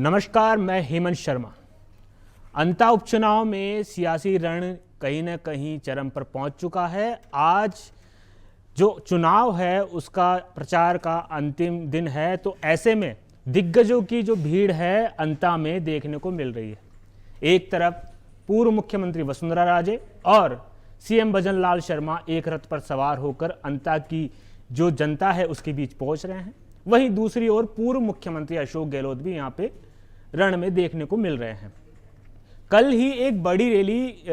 नमस्कार, मैं हेमंत शर्मा। अंता उपचुनाव में सियासी रण कहीं न कहीं चरम पर पहुंच चुका है। आज जो चुनाव है उसका प्रचार का अंतिम दिन है, तो ऐसे में दिग्गजों की जो भीड़ है अंता में देखने को मिल रही है। एक तरफ पूर्व मुख्यमंत्री वसुंधरा राजे और सीएम भजनलाल शर्मा एक रथ पर सवार होकर अंता की जो जनता है उसके बीच पहुंच रहे हैं। वहीं दूसरी ओर पूर्व मुख्यमंत्री अशोक गहलोत भी यहाँ पे रण में देखने को मिल रहे हैं। कल ही एक बड़ी रैली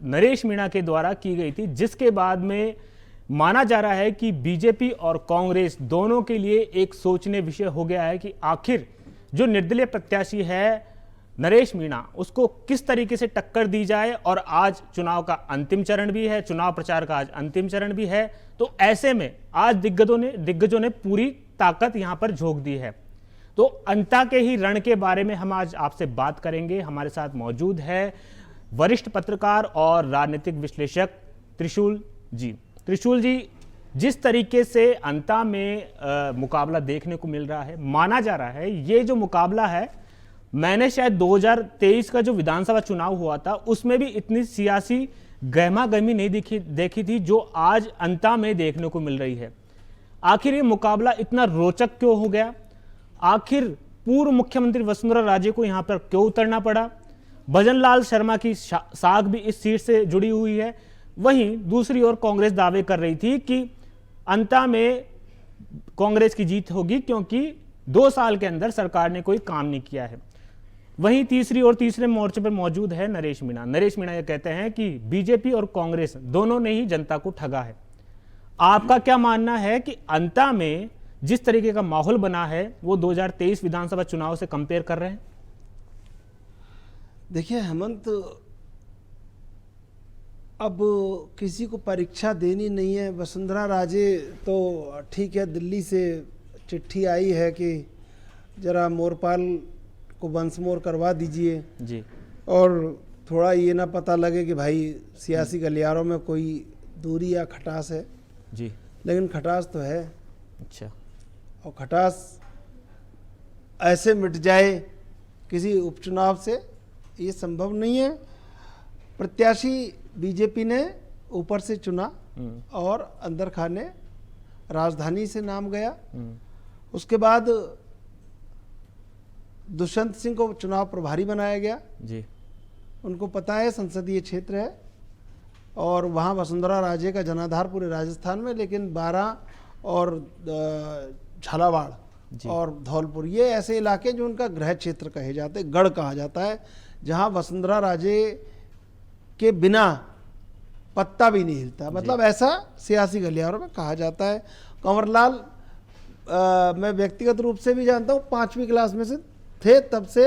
नरेश मीणा के द्वारा की गई थी, जिसके बाद में माना जा रहा है कि बीजेपी और कांग्रेस दोनों के लिए एक सोचने विषय हो गया है कि आखिर जो निर्दलीय प्रत्याशी है नरेश मीणा, उसको किस तरीके से टक्कर दी जाए। और आज चुनाव का अंतिम चरण भी है, चुनाव प्रचार का आज अंतिम चरण भी है, तो ऐसे में आज दिग्गजों ने पूरी ताकत यहां पर झोंक दी है। तो अंता के ही रण के बारे में हम आज आपसे बात करेंगे। हमारे साथ मौजूद है वरिष्ठ पत्रकार और राजनीतिक विश्लेषक त्रिशूल जी। त्रिशूल जी, जिस तरीके से अंता में मुकाबला देखने को मिल रहा है, माना जा रहा है ये जो मुकाबला है, मैंने शायद 2023 का जो विधानसभा चुनाव हुआ था उसमें भी इतनी सियासी गहमा गहमी नहीं देखी थी जो आज अंता में देखने को मिल रही है। आखिर ये मुकाबला इतना रोचक क्यों हो गया? आखिर पूर्व मुख्यमंत्री वसुंधरा राजे को यहां पर क्यों उतरना पड़ा? भजनलाल शर्मा की साख भी इस सीट से जुड़ी हुई है। वहीं दूसरी ओर कांग्रेस दावे कर रही थी कि अंता में कांग्रेस की जीत होगी क्योंकि 2 साल के अंदर सरकार ने कोई काम नहीं किया है। वहीं तीसरी ओर तीसरे मोर्चे पर मौजूद है नरेश मीणा। नरेश मीणा ये कहते हैं कि बीजेपी और कांग्रेस दोनों ने ही जनता को ठगा है। आपका क्या मानना है कि अंता में जिस तरीके का माहौल बना है वो 2023 विधानसभा चुनाव से कंपेयर कर रहे हैं? देखिए हेमंत, अब किसी को परीक्षा देनी नहीं है। वसुंधरा राजे तो ठीक है, दिल्ली से चिट्ठी आई है कि जरा मोरपाल को वंशमोर करवा दीजिए जी, और थोड़ा ये ना पता लगे कि भाई सियासी गलियारों में कोई दूरी या खटास है जी। लेकिन खटास तो है। अच्छा। और खटास ऐसे मिट जाए किसी उपचुनाव से, ये संभव नहीं है। प्रत्याशी बीजेपी ने ऊपर से चुना और अंदर खाने राजधानी से नाम गया। उसके बाद दुष्यंत सिंह को चुनाव प्रभारी बनाया गया जी। उनको पता है संसदीय क्षेत्र है और वहाँ वसुंधरा राजे का जनाधार पूरे राजस्थान में, लेकिन 12 और झालावाड़ और धौलपुर ये ऐसे इलाके जो उनका गृह क्षेत्र कहे जाते, गढ़ कहा जाता है, जहाँ वसुंधरा राजे के बिना पत्ता भी नहीं हिलता। मतलब ऐसा सियासी गलियारों में कहा जाता है। कंवरलाल मैं व्यक्तिगत रूप से भी जानता हूँ, 5वीं क्लास में से थे तब से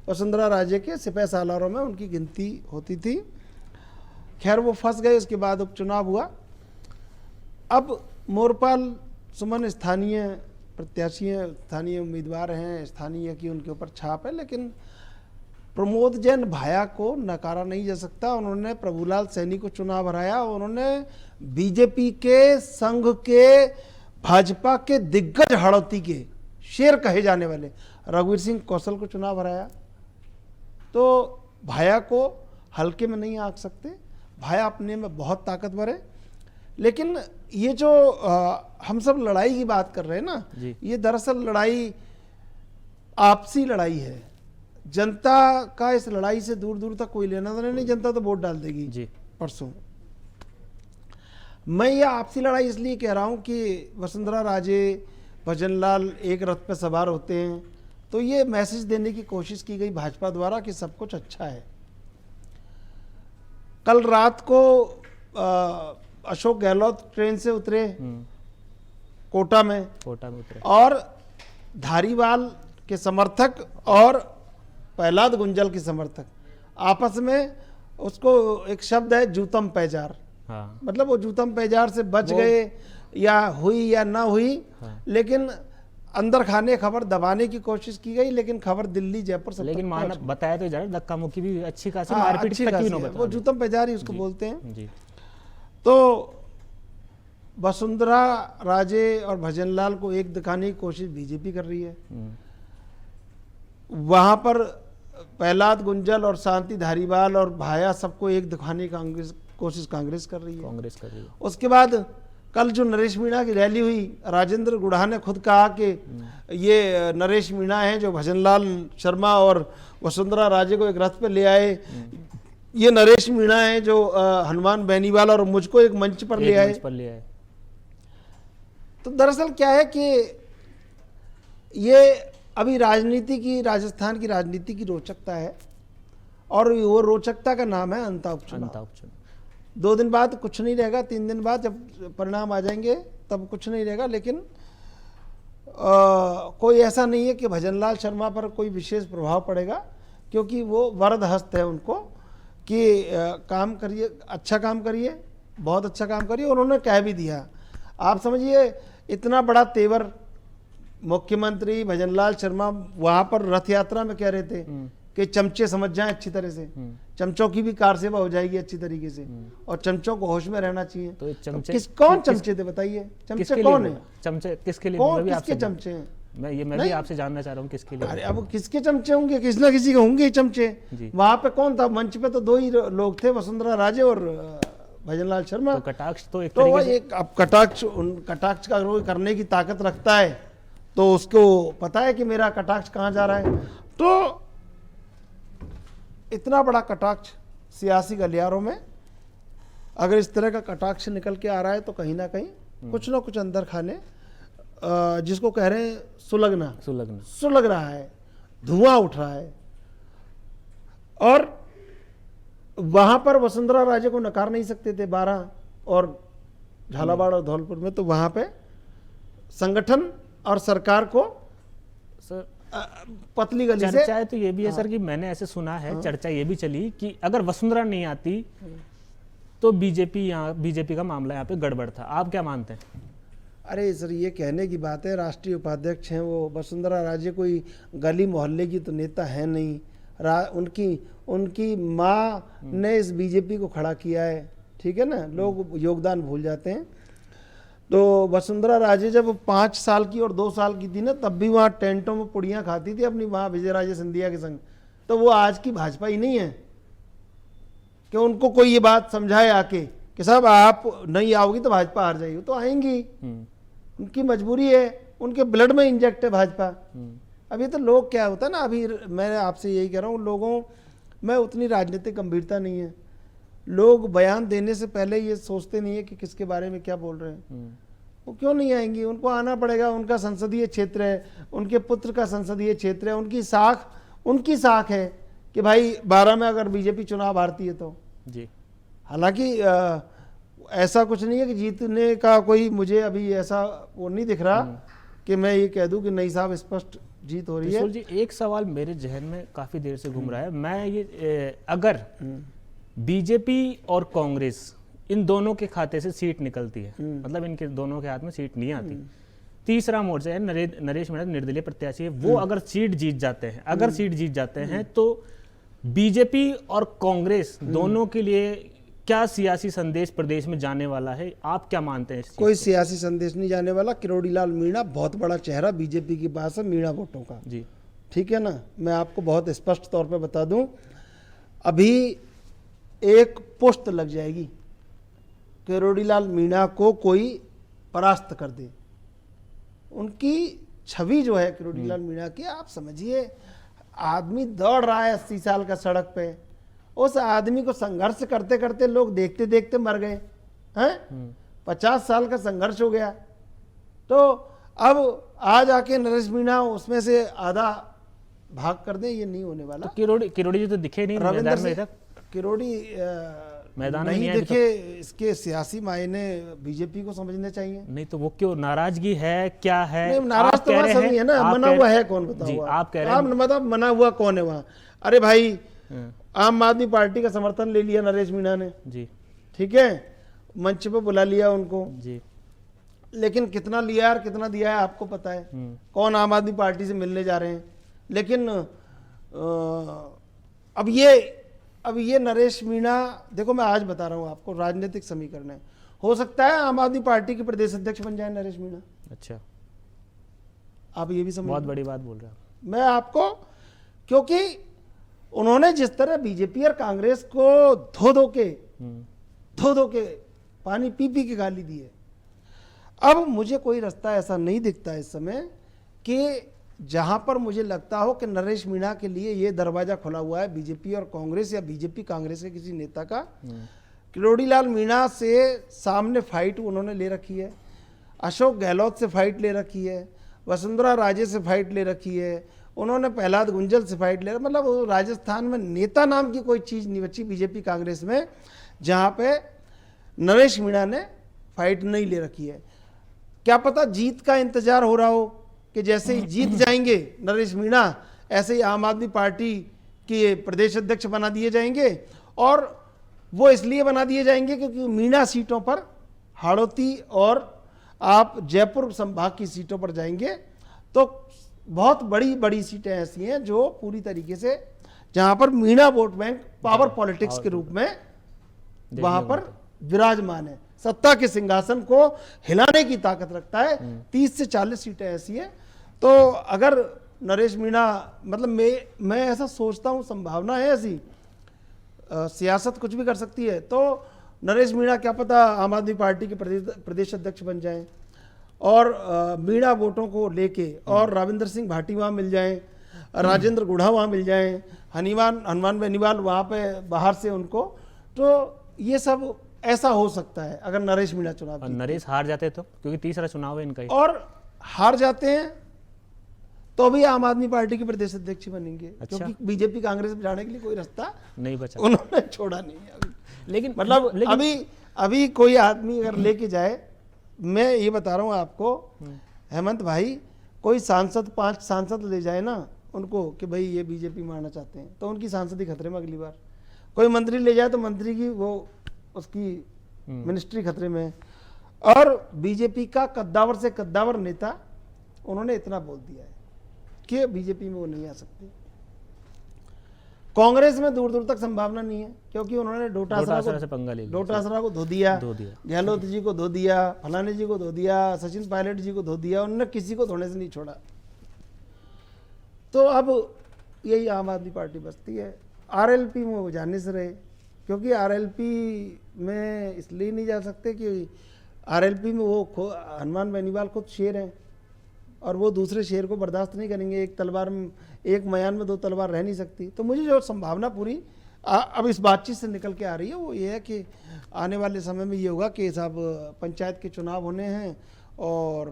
वसुंधरा राजे के सिपह सालारों में उनकी गिनती होती थी। खैर वो फंस गए, उसके बाद उपचुनाव हुआ। अब मोरपाल सुमन स्थानीय प्रत्याशी हैं, स्थानीय उम्मीदवार हैं, स्थानीय की उनके ऊपर छाप है, लेकिन प्रमोद जैन भाया को नकारा नहीं जा सकता। उन्होंने प्रभुलाल सैनी को चुनाव हराया। उन्होंने बीजेपी के संघ के भाजपा के दिग्गज हड़ौती के शेर कहे जाने वाले रघुवीर सिंह कौशल को चुनाव हराया। तो भाया को हल्के में नहीं आंक सकते। भाया अपने में बहुत ताकतवर है, लेकिन ये जो हम सब लड़ाई की बात कर रहे हैं ना, ये दरअसल लड़ाई आपसी लड़ाई है। जनता का इस लड़ाई से दूर दूर तक कोई लेना देना नहीं। जनता तो वोट डाल देगी जी परसों। मैं ये आपसी लड़ाई इसलिए कह रहा हूं कि वसुंधरा राजे भजनलाल एक रथ पर सवार होते हैं, तो ये मैसेज देने की कोशिश की गई भाजपा द्वारा कि सब कुछ अच्छा है। कल रात को अशोक गहलोत ट्रेन से उतरे कोटा में उतरे और धारीवाल के समर्थक और प्रहलाद गुंजल के समर्थक आपस में, उसको एक शब्द है जूतम पैजार। हाँ। मतलब वो जूतम पैजार से बच गए या हुई या ना हुई। हाँ। लेकिन अंदर खाने खबर दबाने की कोशिश की गई, लेकिन खबर दिल्ली जयपुर सब लेकिन माना बताया तो जा रहा, धक्का मुक्की भी अच्छी खासी, मारपीट तक भी नौबत, वो जूतम पैजार ही उसको बोलते हैं जी। तो वसुंधरा राजे और भजनलाल को एक दिखाने की कोशिश बीजेपी कर रही है। वहाँ पर प्रहलाद गुंजल और शांति धारीवाल और भाया सबको एक दिखाने की कोशिश कांग्रेस कर रही है। उसके बाद कल जो नरेश मीणा की रैली हुई, राजेंद्र गुढ़ा ने खुद कहा कि ये नरेश मीणा हैं जो भजनलाल शर्मा और वसुंधरा राजे को एक रथ पे ले आए, ये नरेश मीणा हैं जो हनुमान बेनीवाल और मुझको एक मंच पर ले आए। तो दरअसल क्या है कि ये अभी राजस्थान की राजनीति की रोचकता है, और वो रोचकता का नाम है अंता उपचुनाव। 2 दिन बाद कुछ नहीं रहेगा, 3 दिन बाद जब परिणाम आ जाएंगे तब कुछ नहीं रहेगा। लेकिन कोई ऐसा नहीं है कि भजनलाल शर्मा पर कोई विशेष प्रभाव पड़ेगा, क्योंकि वो वरद हस्त है उनको कि काम करिए, अच्छा काम करिए, बहुत अच्छा काम करिए। उन्होंने कह भी दिया, आप समझिए इतना बड़ा तेवर मुख्यमंत्री भजनलाल शर्मा वहां पर रथ यात्रा में कह रहे थे कि चमचे समझ जाएं अच्छी तरह से, चमचों की भी कार सेवा हो जाएगी अच्छी तरीके से, और चमचों को होश में रहना चाहिए। तो चमचे कौन चमचे थे बताइए? चमचे कौन है? चमचे किसके लिए? कौन किसके चमचे हैं? मैं भी आपसे जानना चाह रहा हूँ किसके लिए। अरे अब किसके चमचे होंगे? किसी ना किसी के होंगे चमचे। वहां पे कौन था? मंच पे तो 2 ही लोग थे, वसुंधरा राजे और भजनलाल शर्मा। तो कटाक्ष तो एक अब कटाक्ष का रोज करने की ताकत रखता है, तो उसको पता है कि मेरा कटाक्ष कहाँ जा रहा है। तो इतना बड़ा कटाक्ष सियासी गलियारों में, अगर इस तरह का कटाक्ष निकल के आ रहा है तो कहीं ना कहीं कुछ ना कुछ अंदर खाने, जिसको कह रहे हैं सुलग रहा है, धुआं उठ रहा है। और वहां पर वसुंधरा राजे को नकार नहीं सकते थे 12 और झालावाड़ और धौलपुर में, तो वहां पे संगठन और सरकार को सर पतली गली से चर्चा है। तो ये भी है सर कि मैंने ऐसे सुना है, चर्चा ये भी चली कि अगर वसुंधरा नहीं आती तो बीजेपी का मामला यहाँ पे गड़बड़ था। आप क्या मानते हैं? अरे सर, ये कहने की बात है, राष्ट्रीय उपाध्यक्ष हैं वो। वसुंधरा राजे कोई गली मोहल्ले की तो नेता है नहीं। उनकी माँ ने इस बीजेपी को खड़ा किया है, ठीक है ना, लोग योगदान भूल जाते हैं। तो वसुंधरा राजे जब 5 साल की और 2 साल की थी ना, तब भी वहाँ टेंटों में पुड़ियाँ खाती थी अपनी वहाँ विजय राजे सिंधिया के संग। तो वो आज की भाजपा ही नहीं है कि उनको कोई ये बात समझाए आके कि साहब आप नहीं आओगी तो भाजपा हार जाएगी। तो आएंगी, उनकी मजबूरी है, उनके ब्लड में इंजेक्ट है भाजपा। अभी तो लोग क्या होता है ना, अभी मैं आपसे यही कह रहा हूँ, लोगों में उतनी राजनीतिक गंभीरता नहीं है। लोग बयान देने से पहले ये सोचते नहीं है कि किसके बारे में क्या बोल रहे हैं। वो क्यों नहीं आएंगी? उनको आना पड़ेगा, उनका संसदीय क्षेत्र है, उनके पुत्र का संसदीय क्षेत्र है, उनकी साख है कि भाई 12 में अगर बीजेपी चुनाव हारती है तो जी। हालांकि ऐसा कुछ नहीं है कि जीतने का कोई मुझे अभी ऐसा वो नहीं दिख रहा कि मैं ये कह दूं कि नहीं साहब स्पष्ट जीत हो रही है। जी, एक सवाल मेरे जहन में काफी देर से घूम रहा है। मैं ये अगर बीजेपी और कांग्रेस इन दोनों के खाते से सीट निकलती है, मतलब इनके दोनों के हाथ में सीट नहीं आती, तीसरा मोर्चा है नरेश मीणा निर्दलीय प्रत्याशी है, वो अगर सीट जीत जाते हैं तो बीजेपी और कांग्रेस दोनों के लिए क्या सियासी संदेश प्रदेश में जाने वाला है? आप क्या मानते हैं? कोई सियासी संदेश नहीं जाने वाला। किरोड़ी लाल मीणा बहुत बड़ा चेहरा बीजेपी के पास है, मीणा वोटों का जी, ठीक है ना। मैं आपको बहुत स्पष्ट तौर पे बता दूं, अभी एक पुष्ट लग जाएगी, किरोड़ी लाल मीणा को कोई परास्त कर दे। उनकी छवि जो है किरोड़ी लाल मीणा की, आप समझिए आदमी दौड़ रहा है 80 साल का सड़क पे, उस आदमी को संघर्ष करते करते लोग देखते देखते मर गए हैं। 50 साल का संघर्ष हो गया, तो अब आज आके नरेश मीणा उसमें से आधा भाग कर दे, ये नहीं होने वाला। तो किरोड़ी जी तो दिखे नहीं रविंद्र मैदान में, किरोड़ी मैदान नहीं में दिखे। इसके सियासी मायने बीजेपी को समझने चाहिए। नहीं तो वो क्यों नाराजगी है, क्या है? नहीं, नाराज तो वहाँ सभी है ना, मना हुआ है कौन बताओ? आप कह रहे हैं मतलब मना हुआ कौन है वहाँ? अरे भाई, आम आदमी पार्टी का समर्थन ले लिया नरेश मीणा ने जी, ठीक है, मंच पे बुला लिया उनको जी, लेकिन कितना लिया और कितना दिया है आपको पता है। कौन आम आदमी पार्टी से मिलने जा रहे हैं? लेकिन अब ये नरेश मीणा, देखो मैं आज बता रहा हूँ आपको, राजनीतिक समीकरण है। हो सकता है आम आदमी पार्टी के प्रदेश अध्यक्ष बन जाए नरेश मीणा। अच्छा, आप ये भी समझ, बहुत बड़ी बात बोल रहे हैं। मैं आपको क्योंकि उन्होंने जिस तरह बीजेपी और कांग्रेस को धो धो के पानी पी पी के गाली दी है, अब मुझे कोई रास्ता ऐसा नहीं दिखता इस समय कि जहां पर मुझे लगता हो कि नरेश मीणा के लिए ये दरवाजा खुला हुआ है बीजेपी और कांग्रेस या बीजेपी कांग्रेस के किसी नेता का। किरोड़ीलाल मीणा से सामने फाइट उन्होंने ले रखी है, अशोक गहलोत से फाइट ले रखी है, वसुंधरा राजे से फाइट ले रखी है, उन्होंने प्रहलाद गुंजल से फाइट ले, मतलब राजस्थान में नेता नाम की कोई चीज़ नहीं बची बीजेपी कांग्रेस में जहाँ पे नरेश मीणा ने फाइट नहीं ले रखी है। क्या पता जीत का इंतजार हो रहा हो कि जैसे ही जीत जाएंगे नरेश मीणा ऐसे ही आम आदमी पार्टी के प्रदेश अध्यक्ष बना दिए जाएंगे, और वो इसलिए बना दिए जाएंगे क्योंकि मीणा सीटों पर, हाड़ौती और आप जयपुर संभाग की सीटों पर जाएंगे तो बहुत बड़ी बड़ी सीटें ऐसी हैं जो पूरी तरीके से जहां पर Meena vote bank power politics के रूप में वहां पर विराजमान है, सत्ता के सिंहासन को हिलाने की ताकत रखता है। 30 से 40 सीटें ऐसी हैं। तो अगर नरेश मीणा, मतलब मैं ऐसा सोचता हूं, संभावना है ऐसी, सियासत कुछ भी कर सकती है, तो नरेश मीणा क्या पता आम आदमी पार्टी के प्रदेश अध्यक्ष बन जाएं और मीणा वोटों को लेके, और राविंदर सिंह भाटी वहाँ मिल जाएं, राजेंद्र गुढ़ा वहाँ मिल जाएं, हनुमान बेनीवाल वहाँ पे बाहर से उनको, तो ये सब ऐसा हो सकता है अगर नरेश मीणा चुनाव, नरेश हार जाते तो, क्योंकि तीसरा चुनाव है इनका, और हार जाते हैं तो भी आम आदमी पार्टी के प्रदेश अध्यक्ष बनेंगे। अच्छा। क्योंकि बीजेपी कांग्रेस में जाने के लिए कोई रास्ता नहीं बचा, उन्होंने छोड़ा नहीं है अभी। लेकिन मतलब अभी कोई आदमी अगर लेके जाए, मैं ये बता रहा हूँ आपको हेमंत भाई, कोई सांसद 5 सांसद ले जाए ना उनको कि भाई ये बीजेपी मारना चाहते हैं, तो उनकी सांसदी खतरे में अगली बार। कोई मंत्री ले जाए तो मंत्री की वो उसकी मिनिस्ट्री खतरे में है। और बीजेपी का कद्दावर से कद्दावर नेता उन्होंने इतना बोल दिया है कि बीजेपी में वो नहीं आ सकते। कांग्रेस में दूर दूर तक संभावना नहीं है, क्योंकि उन्होंने डोटासरा से पंगा ले लिया, डोटासरा को धो दिया, गहलोत जी को धो दिया, फलाने जी को धो दिया, सचिन पायलट जी को धो दिया, उन्होंने किसी को धोने से नहीं छोड़ा। तो अब यही आम आदमी पार्टी बचती है। आरएलपी में वो जाने से रहे, क्योंकि आरएलपी में इसलिए नहीं जा सकते कि आरएलपी में वो हनुमान बेनीवाल खुद शेर हैं और वो दूसरे शेर को बर्दाश्त नहीं करेंगे। एक तलवार में, एक मयान में 2 तलवार रह नहीं सकती। तो मुझे जो संभावना पूरी अब इस बातचीत से निकल के आ रही है वो ये है कि आने वाले समय में ये होगा कि साहब पंचायत के चुनाव होने हैं और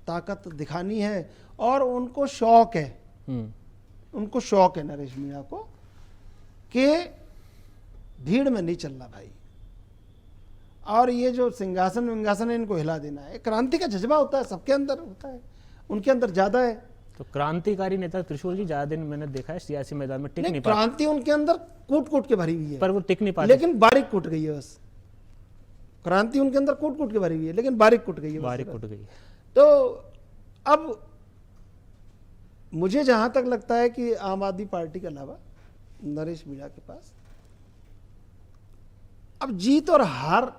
ताकत दिखानी है, और उनको शौक है, उनको शौक है नरेश मीणा को कि भीड़ में नहीं चलना भाई, और ये जो सिंहासन विंगासन है इनको हिला देना है। क्रांति का जज्बा होता है, सबके अंदर होता है, उनके अंदर ज्यादा है। तो क्रांतिकारी नेता त्रिशूल जी ज्यादा दिन मैंने देखा है सियासी मैदान में टिक नहीं पाते। क्रांति उनके अंदर कूट कूट के भरी हुई है, पर वो टिक नहीं पाते, लेकिन बारीक कूट गई है बस। क्रांति उनके अंदर कूट कूट के भरी हुई है, लेकिन बारीक कूट गई है, बारीक कूट गई है। तो अब मुझे जहां तक लगता है कि आम आदमी पार्टी के अलावा नरेश मीणा के पास अब जीत और हार,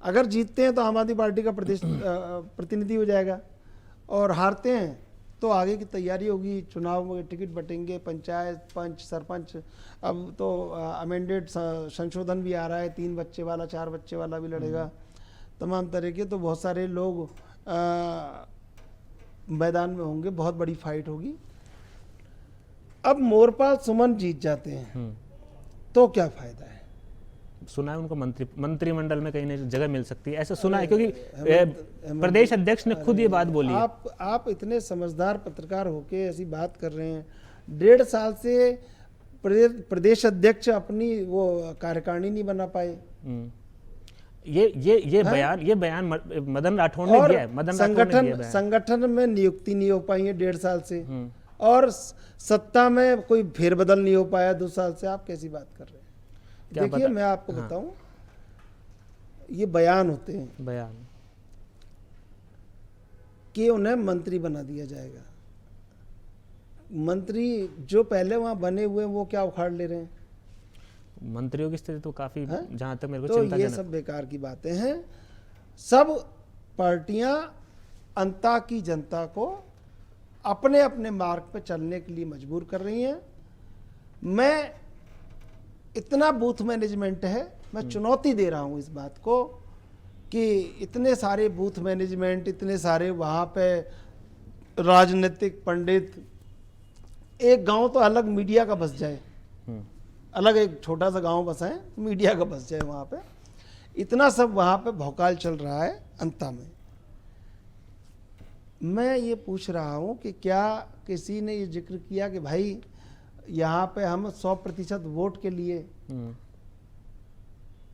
अगर जीतते हैं तो आम आदमी पार्टी का प्रदेश प्रतिनिधि हो जाएगा, और हारते हैं तो आगे की तैयारी होगी, चुनाव में टिकट बटेंगे, पंचायत, पंच, सरपंच। अब तो अमेंडेड संशोधन भी आ रहा है, 3 बच्चे वाला, 4 बच्चे वाला भी लड़ेगा, तमाम तरह के। तो बहुत सारे लोग मैदान में होंगे, बहुत बड़ी फाइट होगी। अब मोरपाल सुमन जीत जाते हैं तो क्या फायदा है? सुना है उनको मंत्रिमंडल में कहीं ना जगह मिल सकती है, ऐसा सुना है, क्योंकि प्रदेश अध्यक्ष ने खुद ये बात बोली। आप इतने समझदार पत्रकार होके ऐसी बात कर रहे हैं। 1.5 साल से प्रदेश अध्यक्ष अपनी वो कार्यकारिणी नहीं बना पाए। ये बयान मदन राठौड़ ने दिया है। मदन संगठन में नियुक्ति नहीं हो पाई है 1.5 साल से, और सत्ता में कोई फेरबदल नहीं हो पाया 2 साल से। आप कैसी बात कर रहे हैं? देखिए मैं आपको बताऊं, ये बयान होते हैं, बयान कि उन्हें मंत्री बना दिया जाएगा। मंत्री जो पहले वहां बने हुए वो क्या उखाड़ ले रहे हैं? मंत्रियों की स्थिति तो काफी, जहां तक मेरे को तो चिंता ये सब बेकार की बातें हैं। सब पार्टियां अंता की जनता को अपने अपने मार्ग पर चलने के लिए मजबूर कर रही हैं। मैं इतना बूथ मैनेजमेंट है, मैं चुनौती दे रहा हूं इस बात को कि इतने सारे बूथ मैनेजमेंट, इतने सारे वहाँ पे राजनीतिक पंडित, एक गांव तो अलग मीडिया का बस जाए, अलग एक छोटा सा गांव बसाएं, मीडिया का बस जाए वहाँ पे, इतना सब वहाँ पे भौकाल चल रहा है अंता में। मैं ये पूछ रहा हूँ कि क्या किसी ने ये जिक्र किया कि भाई यहाँ पे हम 100% वोट के लिए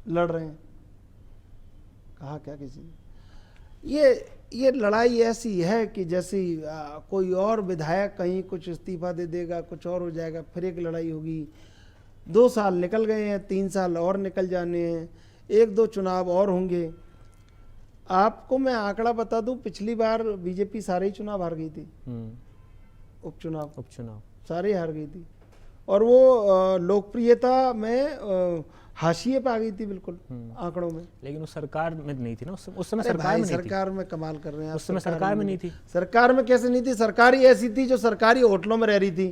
लड़ रहे हैं? कहा क्या किसी ने? ये लड़ाई ऐसी है कि जैसे कोई और विधायक कहीं कुछ इस्तीफा दे देगा, कुछ और हो जाएगा, फिर एक लड़ाई होगी। 2 साल निकल गए हैं, 3 साल और निकल जाने हैं, 1-2 चुनाव और होंगे। आपको मैं आंकड़ा बता दूं, पिछली बार बीजेपी सारे ही चुनाव हार गई थी, उपचुनाव सारे हार गई थी, और वो लोकप्रियता में हाशिए पे आ गई थी बिल्कुल आंकड़ों में। लेकिन उस सरकार में नहीं थी ना, उस समय सरकार में कमाल कर रहे हैं, उस समय सरकार में नहीं थी। सरकार में कैसे नहीं थी? सरकार ही ऐसी थी जो सरकारी होटलों में रह रही थी।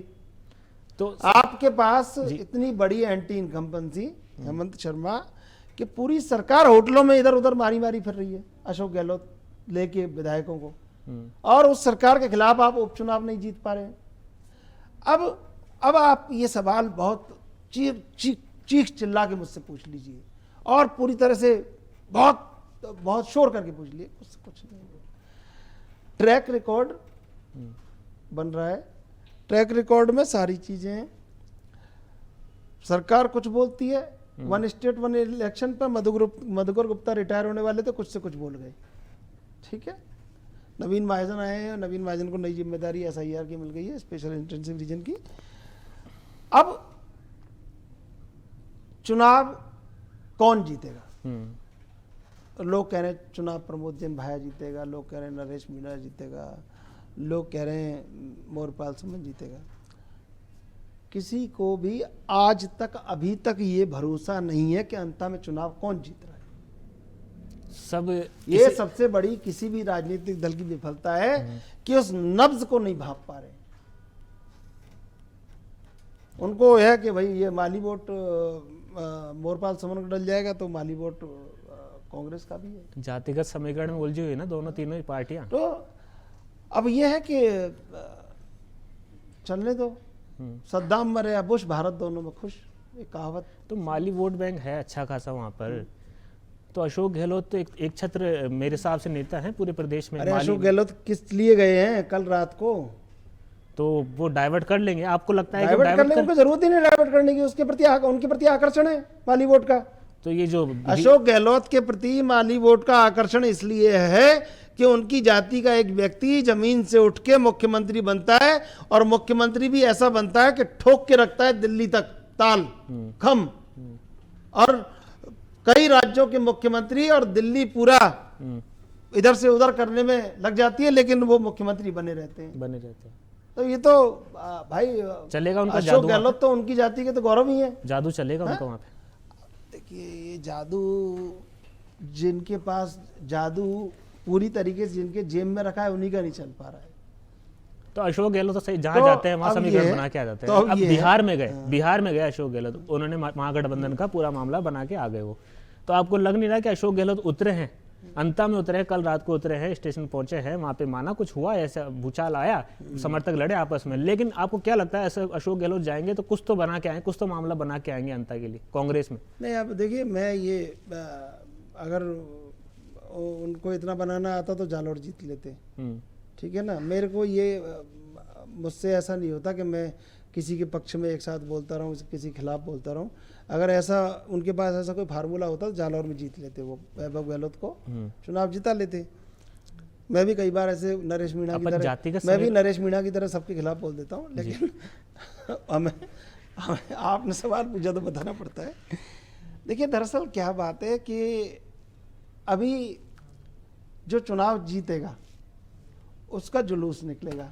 तो आपके पास इतनी बड़ी एंटी इनकम्बेंसी हेमंत शर्मा कि पूरी सरकार होटलों में इधर उधर मारी मारी फिर रही है अशोक गहलोत लेके विधायकों को, और उस सरकार के खिलाफ आप उपचुनाव नहीं जीत पा रहे हैं। अब आप ये सवाल बहुत चीख चिल्ला के मुझसे पूछ लीजिए, और पूरी तरह से बहुत शोर करके पूछ लिए, कुछ नहीं। ट्रैक रिकॉर्ड बन रहा है, ट्रैक रिकॉर्ड में सारी चीजें हैं। सरकार कुछ बोलती है, 1 स्टेट 1 इलेक्शन पर मधुकर गुप्ता रिटायर होने वाले थे, कुछ से कुछ बोल गए, ठीक है। नवीन महाजन आए हैं, नवीन महाजन को नई जिम्मेदारी SIR की मिल गई है, स्पेशल इंटेंसिव रीजन की। अब चुनाव कौन जीतेगा? लोग कह रहे हैं चुनाव प्रमोद जैन भाया जीतेगा, लोग कह रहे हैं नरेश मीणा जीतेगा, लोग कह रहे हैं मोरपाल सुमन जीतेगा। किसी को भी आज तक अभी तक ये भरोसा नहीं है कि अंत में चुनाव कौन जीत रहा है। ये सबसे बड़ी किसी भी राजनीतिक दल की विफलता है कि उस नब्ज को नहीं भांप पा रहे। उनको है कि भाई ये माली वोट मोरपाल सुमन को डल जाएगा तो माली वोट कांग्रेस का भी है। जातिगत समीकरण में उलझी हुई ना तीनों ही पार्टियां। तो अब ये है कि चलने दो, सद्दाम मरे या बुश, भारत दोनों में खुश, एक कहावत। तो माली वोट बैंक है अच्छा खासा वहां पर। तो अशोक गहलोत तो एक छत्र मेरे हिसाब से नेता है पूरे प्रदेश में। अरे अशोक गहलोत किस लिए गए हैं कल रात को? तो वो डाइवर्ट कर लेंगे, आपको लगता है? डाइवर्ट करने की जरूरत ही नहीं डाइवर्ट करने की, उसके प्रति उनके प्रति आकर्षण है माली वोट का। तो ये जो अशोक गहलोत के प्रति माली वोट का आकर्षण इसलिए है कि उनकी जाति का एक व्यक्ति जमीन से उठ के मुख्यमंत्री बनता है, और मुख्यमंत्री भी ऐसा बनता है कि ठोक के रखता है दिल्ली तक ताल खम, और कई राज्यों के मुख्यमंत्री और दिल्ली पूरा इधर से उधर करने में लग जाती है, लेकिन वो मुख्यमंत्री बने रहते हैं। तो ये तो भाई चलेगा उनका अशोक गहलोत तो उनकी जाति के तो गौरव ही है। जादू चलेगा उनका वहां पे। देखिए ये जादू, जिनके पास जादू पूरी तरीके से जिनके जेब में रखा है उन्हीं का नहीं चल पा रहा है। तो अशोक गहलोत तो सही जहां जाते हैं वहां समीकरण बना के आ जाते हैं। अब बिहार में गए अशोक गहलोत, उन्होंने महागठबंधन का पूरा मामला बना के आ गए वो। तो आपको लग नहीं रहा कि अशोक गहलोत उतरे हैं, अंता में उतरे हैं, कल रात को उतरे हैं, स्टेशन पहुंचे हैं, वहां पे माना कुछ हुआ, ऐसा भूचाल आया, समर्थक लड़े आपस में, लेकिन आपको क्या लगता है ऐसे अशोक गहलोत जाएंगे तो कुछ तो बना के आए, कुछ तो मामला बना के आएंगे अंता के लिए कांग्रेस में? नहीं, अब देखिए मैं ये अगर उनको इतना बनाना आता तो जालौर जीत लेते, ठीक है ना। मेरे को ये मुझसे ऐसा नहीं होता कि मैं किसी के पक्ष में एक साथ बोलता रहूं, किसी के खिलाफ बोलता रहूं। अगर ऐसा उनके पास ऐसा कोई फार्मूला होता तो जालौर में जीत लेते, वो वैभव गहलोत को चुनाव जिता लेते। मैं भी कई बार ऐसे नरेश मीणा की तरह, मैं भी नरेश मीणा की तरह सबके खिलाफ बोल देता हूँ, लेकिन हमें आपने सवाल पूछा तो बताना पड़ता है। देखिए दरअसल क्या बात है कि अभी जो चुनाव जीतेगा उसका जुलूस निकलेगा,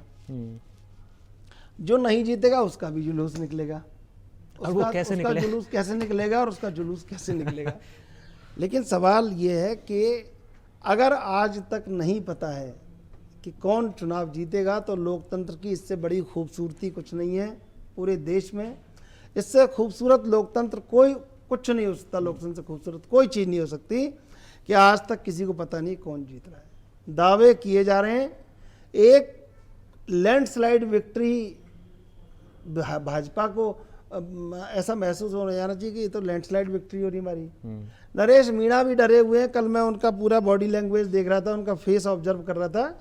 जो नहीं जीतेगा उसका भी जुलूस निकलेगा। उसका जुलूस कैसे निकलेगा और उसका जुलूस कैसे निकलेगा? लेकिन सवाल ये है कि अगर आज तक नहीं पता है कि कौन चुनाव जीतेगा, तो लोकतंत्र की इससे बड़ी खूबसूरती कुछ नहीं है पूरे देश में। इससे खूबसूरत लोकतंत्र कोई कुछ नहीं हो सकता, लोकतंत्र से खूबसूरत कोई चीज़ नहीं हो सकती कि आज तक किसी को पता नहीं कौन जीत रहा है। दावे किए जा रहे हैं, एक लैंडस्लाइड विक्ट्री भाजपा को ऐसा महसूस होने जाना चाहिए कि ये तो लैंडस्लाइड विक्ट्री हो रही हमारी। नरेश मीणा भी डरे हुए हैं। कल मैं उनका पूरा बॉडी लैंग्वेज देख रहा था, उनका फेस ऑब्जर्व कर रहा था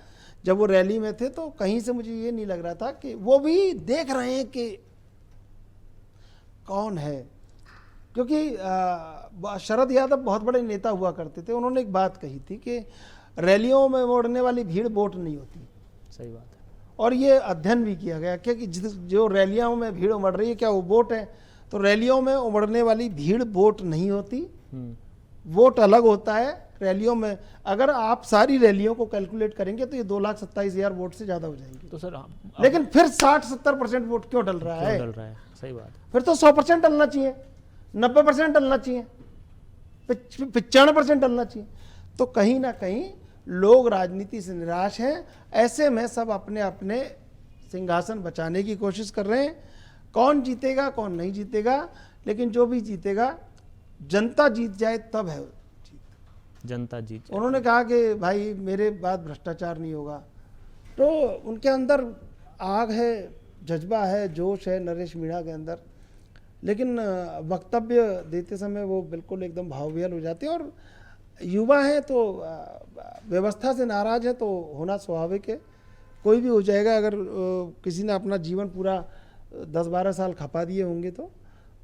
जब वो रैली में थे, तो कहीं से मुझे ये नहीं लग रहा था कि वो भी देख रहे हैं कि कौन है। क्योंकि शरद यादव बहुत बड़े नेता हुआ करते थे, उन्होंने एक बात कही थी कि रैलियों में उमड़ने वाली भीड़ वोट नहीं होती। सही बात है। और ये अध्ययन भी किया गया कि जो रैलियों में भीड़ उमड़ रही है, क्या वो वोट है? तो रैलियों में उमड़ने वाली भीड़ वोट नहीं होती, वोट अलग होता है। रैलियों में अगर आप सारी रैलियों को कैलकुलेट करेंगे तो ये 2,27,000 वोट से ज़्यादा हो जाएंगे। तो सर लेकिन फिर 60-70% वोट क्यों डल रहा है? डल रहा है, सही बात है। फिर तो 100% डलना चाहिए, 90% डलना चाहिए, 95% डलना चाहिए। तो कहीं ना कहीं लोग राजनीति से निराश हैं। ऐसे में सब अपने अपने सिंहासन बचाने की कोशिश कर रहे हैं। कौन जीतेगा कौन नहीं जीतेगा, लेकिन जो भी जीतेगा जनता जीत जाए तब है जीत। जनता जीत जाए। उन्होंने कहा कि भाई मेरे बाद भ्रष्टाचार नहीं होगा, तो उनके अंदर आग है, जज्बा है, जोश है नरेश मीणा के अंदर। लेकिन वक्तव्य देते समय वो बिल्कुल एकदम भावविहल हो जाते हैं। और युवा हैं तो व्यवस्था से नाराज है तो होना स्वाभाविक है, कोई भी हो जाएगा। अगर किसी ने अपना जीवन पूरा 10-12 साल खपा दिए होंगे तो।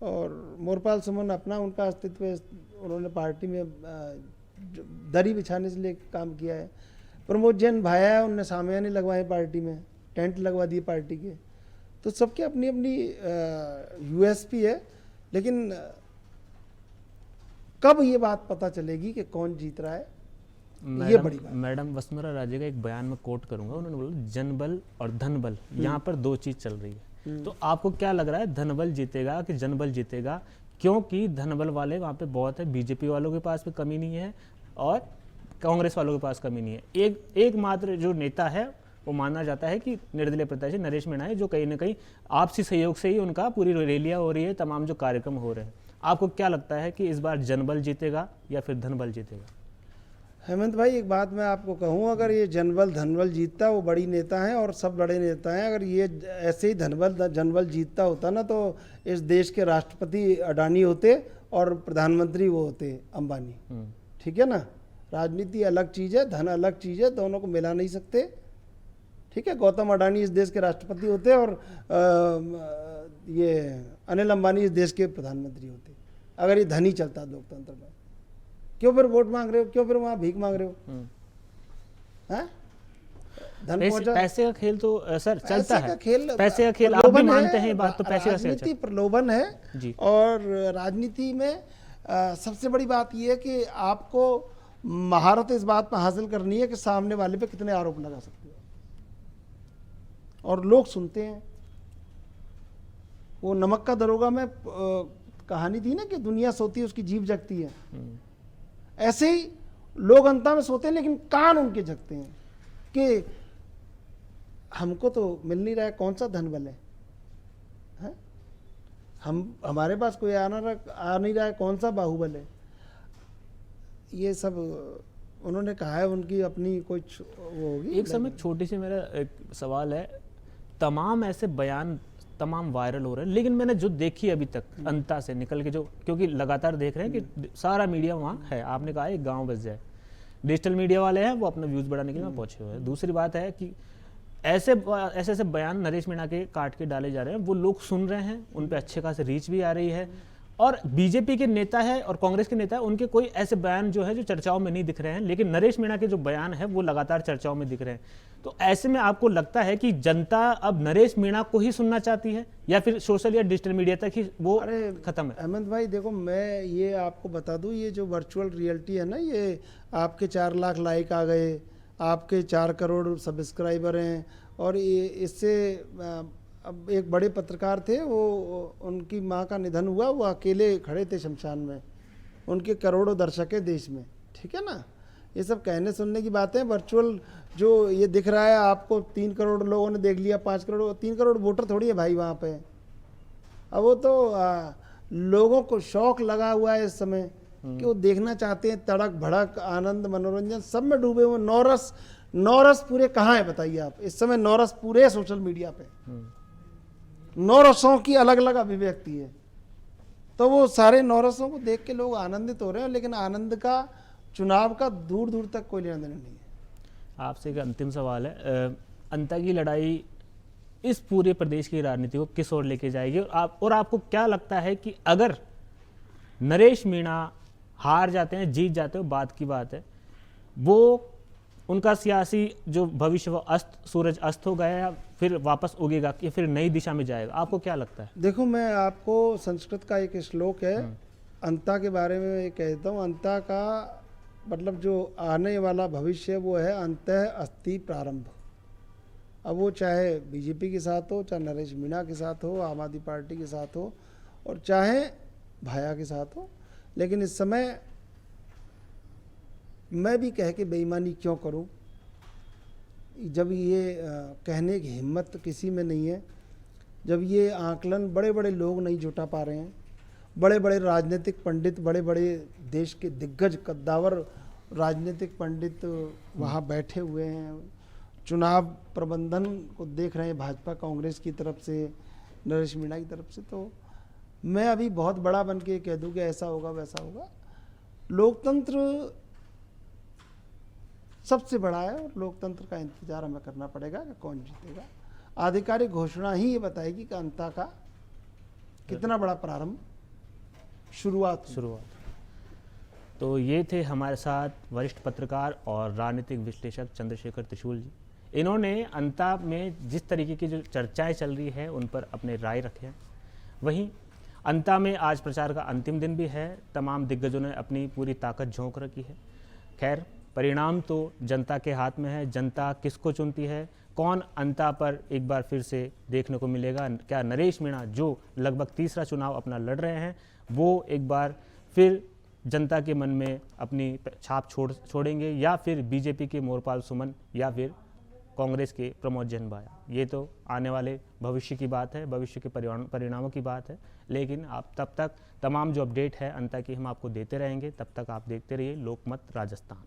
और मोरपाल सुमन अपना उनका अस्तित्व, उन्होंने पार्टी में दरी बिछाने से लेकर काम किया है। प्रमोद जैन भाया है, उनने सामियाने लगवाए पार्टी में, टेंट लगवा दिए पार्टी के। तो सबकी अपनी अपनी यूएसपी है। लेकिन कब ये बात पता चलेगी कि कौन जीत रहा है, ये बड़ी बात। मैडम वसुंधरा राजे का एक बयान में कोट करूंगा, उन्होंने बोला जनबल और धनबल, यहाँ पर दो चीज चल रही है। तो आपको क्या लग रहा है, धनबल जीतेगा कि जनबल जीतेगा? क्योंकि धनबल वाले वहाँ पे बहुत है, बीजेपी वालों के पास भी कमी नहीं है और कांग्रेस वालों के पास कमी नहीं है। एक मात्र जो नेता है वो माना जाता है कि निर्दलीय प्रत्याशी नरेश मीणा है, जो कहीं ना कहीं आपसी सहयोग से ही उनका पूरी रैलियां हो रही है, तमाम जो कार्यक्रम हो रहे हैं। आपको क्या लगता है कि इस बार जनबल जीतेगा या फिर धनबल जीतेगा? हेमंत भाई, एक बात मैं आपको कहूँ, अगर ये जनबल धनबल जीतता, वो बड़ी नेता हैं और सब बड़े नेता हैं, अगर ये ऐसे ही जनबल जीतता होता ना, तो इस देश के राष्ट्रपति अडानी होते और प्रधानमंत्री वो होते अंबानी। ठीक है ना? राजनीति अलग चीज़ है, धन अलग चीज़ है, दोनों को मिला नहीं सकते। ठीक है, गौतम अडानी इस देश के राष्ट्रपति होते और ये अनिल अंबानी इस देश के प्रधानमंत्री होते, अगर ये धन ही चलता लोकतंत्र में। क्यों फिर वोट मांग रहे हो? क्यों फिर वहां भीख मांग रहे हो? हैं? धन पहुंचा, पैसे का खेल तो सर चलता है, पैसे का खेल आप भी मानते हैं बात, तो पैसे का राजनीति प्रलोभन है जी। और राजनीति में सबसे बड़ी बात यह है कि आपको महारत इस बात पर हासिल करनी है कि सामने वाले पे कितने आरोप लगा सकते हो, और लोग सुनते हैं। वो नमक का दरोगा में कहानी थी ना कि दुनिया सोती है उसकी जीभ जगती है, ऐसे ही लोग अंता में सोते हैं लेकिन कान उनके जगते हैं कि हमको तो मिल नहीं रहा है, कौन सा धन बल है? हमारे पास कोई आ नहीं रहा है, कौन सा बाहुबल है? ये सब उन्होंने कहा है, उनकी अपनी कुछ वो होगी। एक समय छोटी सी मेरा एक सवाल है, तमाम ऐसे बयान तमाम वायरल हो रहे हैं, लेकिन मैंने जो देखी अभी तक अंता से निकल के, जो क्योंकि लगातार देख रहे हैं कि सारा मीडिया वहाँ है, आपने कहा एक गांव बस जाए, डिजिटल मीडिया वाले हैं वो अपना व्यूज बढ़ाने के लिए पहुंचे हुए हैं। दूसरी बात है कि ऐसे बयान नरेश मीणा के काट के डाले जा रहे हैं, वो लोग सुन रहे हैं, उन पे अच्छे खासे रीच भी आ रही है। और बीजेपी के नेता है और कांग्रेस के नेता है, उनके कोई ऐसे बयान जो है जो चर्चाओं में नहीं दिख रहे हैं, लेकिन नरेश मीणा के जो बयान है वो लगातार चर्चाओं में दिख रहे हैं। तो ऐसे में आपको लगता है कि जनता अब नरेश मीणा को ही सुनना चाहती है या फिर सोशल या डिजिटल मीडिया तक ही वो खत्म है? अहमद भाई देखो, मैं ये आपको बता दूं, ये जो वर्चुअल रियलिटी है ना, ये आपके 4 लाख लाइक आ गए, आपके 4 करोड़ सब्सक्राइबर हैं, और ये इससे अब एक बड़े पत्रकार थे, वो उनकी माँ का निधन हुआ, वो अकेले खड़े थे शमशान में, उनके करोड़ों दर्शक है देश में। ठीक है ना? ये सब कहने सुनने की बातें। वर्चुअल जो ये दिख रहा है आपको, 3 करोड़ लोगों ने देख लिया, 5 करोड़, 3 करोड़ वोटर थोड़ी है भाई वहाँ पे। अब वो तो लोगों को शौक लगा हुआ है इस समय कि वो देखना चाहते हैं, तड़क भड़क आनंद मनोरंजन सब में डूबे हुए। नौरस पूरे कहाँ है बताइए आप? इस समय नौरस पूरे सोशल मीडिया पे, नौरसों की अलग अलग अभिव्यक्ति है। तो वो सारे नौरसों को देख के लोग आनंदित हो रहे हैं, लेकिन आनंद का, चुनाव का दूर दूर तक कोई लेना देना नहीं है। आपसे एक अंतिम सवाल है, अंता की लड़ाई इस पूरे प्रदेश की राजनीति को किस ओर लेके जाएगी, और आपको क्या लगता है कि अगर नरेश मीणा हार जाते हैं, जीत जाते हो, बात की बात है, वो उनका सियासी जो भविष्य वो सूरज अस्त हो गया, या फिर वापस उगेगा, या फिर नई दिशा में जाएगा? आपको क्या लगता है? देखो, मैं आपको संस्कृत का एक श्लोक है अंता के बारे में कहता हूँ। अंता का मतलब जो आने वाला भविष्य वो है अंतः अस्ति प्रारंभ। अब वो चाहे बीजेपी के साथ हो, चाहे नरेश मीणा के साथ हो, आम आदमी पार्टी के साथ हो, और चाहे भाया के साथ हो, लेकिन इस समय मैं भी कह के बेईमानी क्यों करूं, जब ये कहने की हिम्मत किसी में नहीं है, जब ये आकलन बड़े बड़े लोग नहीं जुटा पा रहे हैं, बड़े बड़े राजनीतिक पंडित, बड़े बड़े देश के दिग्गज कद्दावर राजनीतिक पंडित वहाँ बैठे हुए हैं, चुनाव प्रबंधन को देख रहे हैं भाजपा कांग्रेस की तरफ से, नरेश मीणा की तरफ से। तो मैं अभी बहुत बड़ा बन के कह दूं कि ऐसा होगा वैसा होगा। लोकतंत्र सबसे बड़ा है और लोकतंत्र का इंतजार हमें करना पड़ेगा कि कौन जीतेगा। आधिकारिक घोषणा ही ये बताएगी कि अंता का कितना बड़ा प्रारंभ शुरुआत। तो ये थे हमारे साथ वरिष्ठ पत्रकार और राजनीतिक विश्लेषक चंद्रशेखर त्रिशूल जी। इन्होंने अंता में जिस तरीके की जो चर्चाएं चल रही है उन पर अपने राय रखे हैं। वहीं अंता में आज प्रचार का अंतिम दिन भी है, तमाम दिग्गजों ने अपनी पूरी ताकत झोंक रखी है। खैर, परिणाम तो जनता के हाथ में है, जनता किसको चुनती है, कौन अंता पर एक बार फिर से देखने को मिलेगा। क्या नरेश मीणा जो लगभग तीसरा चुनाव अपना लड़ रहे हैं, वो एक बार फिर जनता के मन में अपनी छाप छोड़ेंगे, या फिर बीजेपी के मोरपाल सुमन, या फिर कांग्रेस के प्रमोद जैन भाया? ये तो आने वाले भविष्य की बात है, भविष्य के परिणामों की बात है। लेकिन आप तब तक तमाम जो अपडेट है अंता की हम आपको देते रहेंगे। तब तक आप देखते रहिए लोकमत राजस्थान।